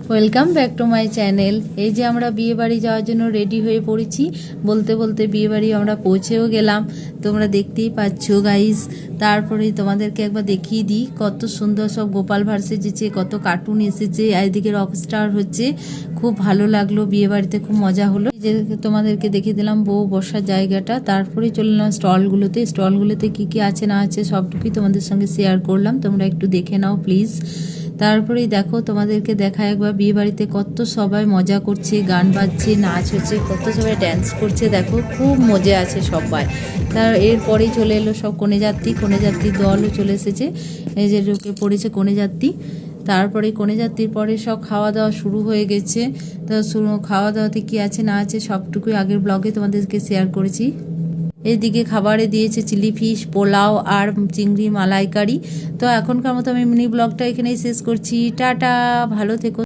Welcome back to my channel. এই যে আমরা বিয়ে বাড়ি যাওয়ার জন্য রেডি হয়ে পড়েছি, বলতে বলতে বিয়ে বাড়ি আমরা পৌঁছেও গেলাম। তোমরা দেখতেই পাচ্ছ গাইস। তারপরে তোমাদেরকে একবার দেখিয়ে দিই, কত সুন্দর সব গোপাল ভাঁড় সেজেছে, কত কার্টুন এসেছে, এদিকে রকস্টার হচ্ছে। খুব ভালো লাগলো, বিয়ে বাড়িতে খুব মজা হলো। যে তোমাদেরকে দেখিয়ে দিলাম বউ বসার জায়গাটা। তারপরে চলে এলাম স্টলগুলোতে কি কি আছে না আছে সবটুকুই তোমাদের সঙ্গে শেয়ার করলাম, তোমরা একটু দেখে নাও প্লিজ। তারপরেই দেখো, তোমাদেরকে দেখায় একবার বিয়ে বাড়িতে কত সবাই মজা করছে, গান বাজছে, নাচ হচ্ছে, কত সবাই ড্যান্স করছে, দেখো খুব মজা আছে সবাই। তার এরপরেই চলে এলো সব কনেযাত্রী দলও চলে এসেছে। এই যে ঢুকে পড়েছে কনেযাত্রী। তারপরে কনেযাত্রীর পরে সব খাওয়া দাওয়া শুরু হয়ে গেছে। তো খাওয়া দাওয়াতে কি আছে না আছে সবটুকুই আগের ব্লগে তোমাদেরকে শেয়ার করেছি। এইদিকে খাবারে দিয়েছে চিলি ফিশ, পোলাও আর চিংড়ি মালাইকারি। তো এখনকার মতো আমি মিনি ব্লগটা এখানেই শেষ করছি। টাটা, ভালো থেকো।